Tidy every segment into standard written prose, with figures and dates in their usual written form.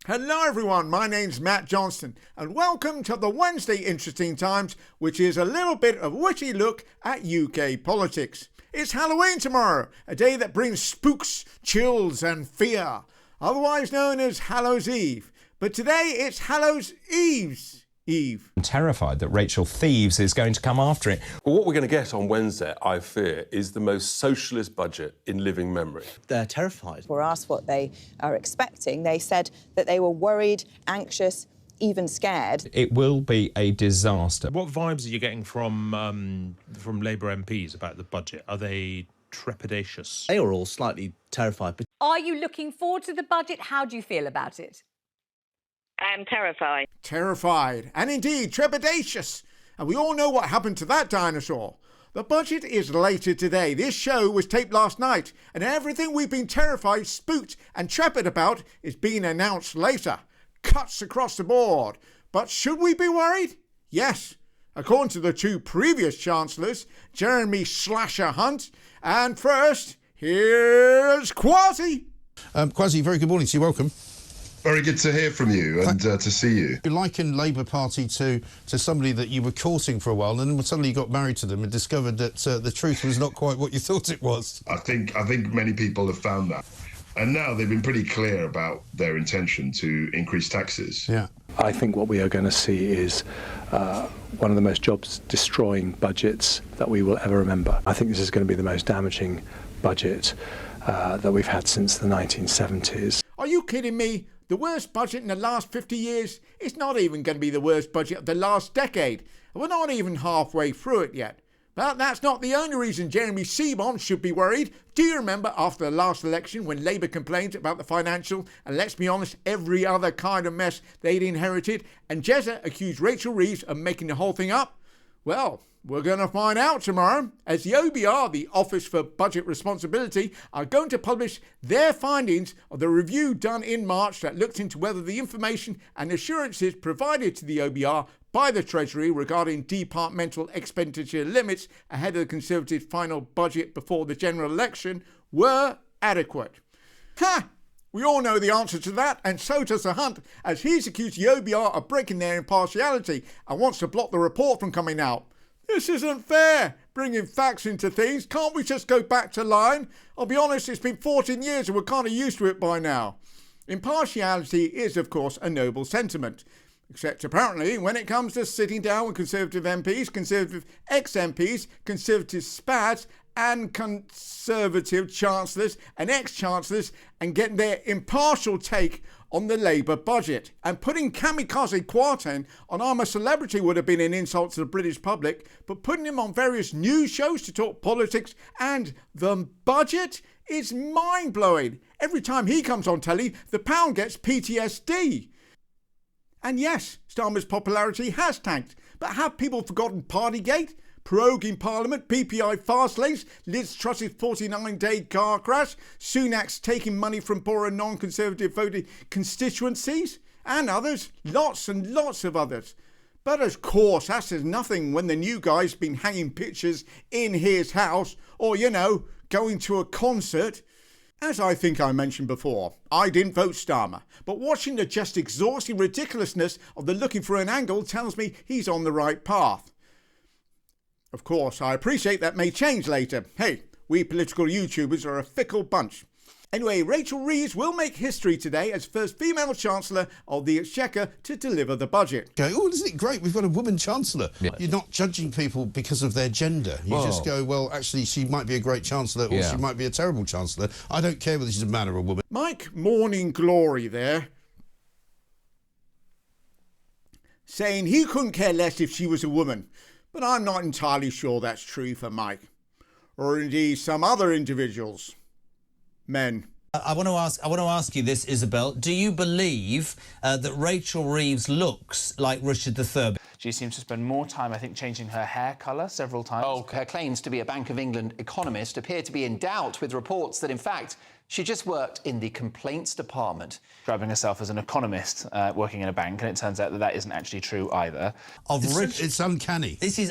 Hello everyone, my name's Matt Johnston and welcome to the Wednesday Interesting Times, which is a little bit of a witty look at UK politics. It's Halloween tomorrow, a day that brings spooks, chills and fear, otherwise known as Hallows Eve. But today it's Hallows Eve's Eve. I'm terrified that Rachel Reeves is going to come after it. Well, what we're going to get on Wednesday, I fear, is the most socialist budget in living memory. They're terrified. Were asked what they are expecting, they said that they were worried, anxious, even scared. It will be a disaster. What vibes are you getting from Labour MPs about the budget? Are they trepidatious? They are all slightly terrified. But are you looking forward to the budget? How do you feel about it? I'm terrified. Terrified, and indeed trepidatious. And we all know what happened to that dinosaur. The budget is later today. This show was taped last night, and everything we've been terrified, spooked and trepid about is being announced later. Cuts across the board. But should we be worried? Yes. According to the two previous chancellors, Jeremy Slasher Hunt, and first, here's Kwasi. Kwasi, very good morning to you. Welcome. Very good to hear from you and to see you. You liken Labour Party to somebody that you were courting for a while, and then suddenly you got married to them and discovered that the truth was not quite what you thought it was. I think many people have found that. And now they've been pretty clear about their intention to increase taxes. Yeah. I think what we are going to see is one of the most jobs-destroying budgets that we will ever remember. I think this is going to be the most damaging budget that we've had since the 1970s. Are you kidding me? The worst budget in the last 50 years is not even going to be the worst budget of the last decade. We're not even halfway through it yet. But that's not the only reason Jeremy Seaborn should be worried. Do you remember after the last election when Labour complained about the financial and, let's be honest, every other kind of mess they'd inherited, and Jezza accused Rachel Reeves of making the whole thing up? Well, we're going to find out tomorrow, as the OBR, the Office for Budget Responsibility, are going to publish their findings of the review done in March that looked into whether the information and assurances provided to the OBR by the Treasury regarding departmental expenditure limits ahead of the Conservative final budget before the general election were adequate. Ha! We all know the answer to that, and so does the Hunt, as he's accused the OBR of breaking their impartiality and wants to block the report from coming out. This isn't fair, bringing facts into things. Can't we just go back to line? I'll be honest, it's been 14 years and we're kind of used to it by now. Impartiality is, of course, a noble sentiment. Except apparently when it comes to sitting down with Conservative MPs, Conservative ex-MPs, Conservative spads and Conservative chancellors and ex-chancellors and getting their impartial take on the Labour budget. And putting Kamikaze Kwarteng on I'm a Celebrity would have been an insult to the British public, but putting him on various news shows to talk politics and the budget is mind-blowing. Every time he comes on telly, the pound gets PTSD. And yes, Starmer's popularity has tanked, but have people forgotten Partygate, proroguing Parliament, PPI fast lanes, Liz Truss's 49-day car crash, Sunak's taking money from poor and non-Conservative voting constituencies, and others, lots and lots of others. But of course, that says nothing when the new guy's been hanging pictures in his house, or, going to a concert. As I think I mentioned before, I didn't vote Starmer, but watching the just exhausting ridiculousness of the looking for an angle tells me he's on the right path. Of course, I appreciate that may change later. Hey, we political YouTubers are a fickle bunch. Anyway, Rachel Reeves will make history today as first female Chancellor of the Exchequer to deliver the budget. Go, oh, isn't it great? We've got a woman Chancellor. Yeah. You're not judging people because of their gender. You just go, well, actually, she might be a great Chancellor or she might be a terrible Chancellor. I don't care whether she's a man or a woman. Mike Morning Glory there, saying he couldn't care less if she was a woman. But I'm not entirely sure that's true for Mike, or indeed some other individuals. Men. I want to ask you this, Isabel. Do you believe that Rachel Reeves looks like Richard III? She seems to spend more time, I think, changing her hair colour several times. Her claims to be a Bank of England economist appear to be in doubt, with reports that, in fact, she just worked in the complaints department. Describing herself as an economist working in a bank, and it turns out that that isn't actually true either. It's uncanny. This is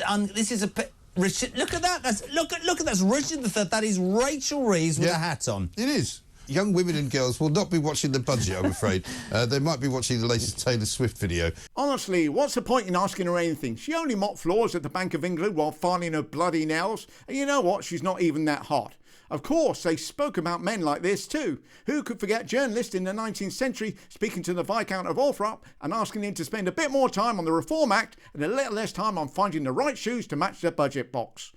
a... Richard, look at that. Look at that's Richard III. That is Rachel Reeves with a hat on. It is. young women and girls will not be watching the budget, I'm afraid. They might be watching the latest Taylor Swift video. Honestly, what's the point in asking her anything? She only mopped floors at the Bank of England while filing her bloody nails. And you know what? She's not even that hot. Of course, they spoke about men like this too. Who could forget journalists in the 19th century speaking to the Viscount of Althorp and asking him to spend a bit more time on the Reform Act and a little less time on finding the right shoes to match their budget box?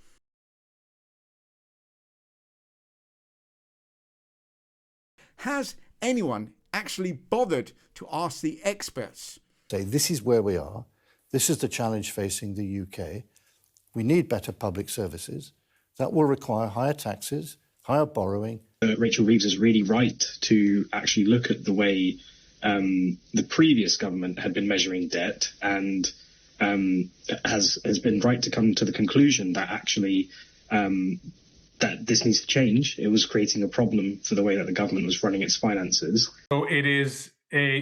Has anyone actually bothered to ask the experts? Say, this is where we are. This is the challenge facing the UK. We need better public services. That will require higher taxes, higher borrowing. Rachel Reeves is really right to actually look at the way the previous government had been measuring debt, and has been right to come to the conclusion that actually that this needs to change. It was creating a problem for the way that the government was running its finances. So it is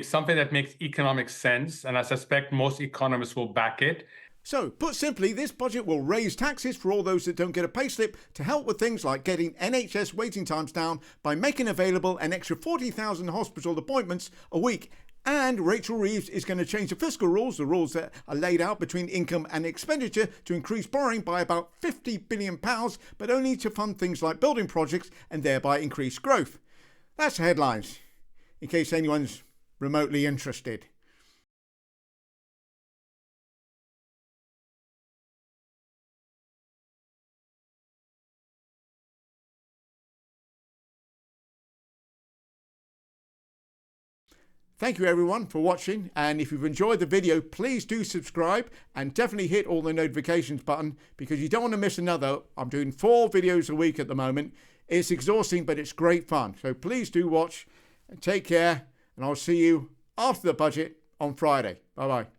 something that makes economic sense, and I suspect most economists will back it. So, put simply, this budget will raise taxes for all those that don't get a payslip to help with things like getting NHS waiting times down by making available an extra 40,000 hospital appointments a week. And Rachel Reeves is going to change the fiscal rules, the rules that are laid out between income and expenditure, to increase borrowing by about £50 billion, but only to fund things like building projects and thereby increase growth. That's the headlines, in case anyone's remotely interested. Thank you everyone for watching, and if you've enjoyed the video, please do subscribe and definitely hit all the notifications button, because you don't want to miss another. I'm doing 4 videos a week at the moment. It's exhausting, but it's great fun. So please do watch and take care, and I'll see you after the budget on Friday. Bye bye.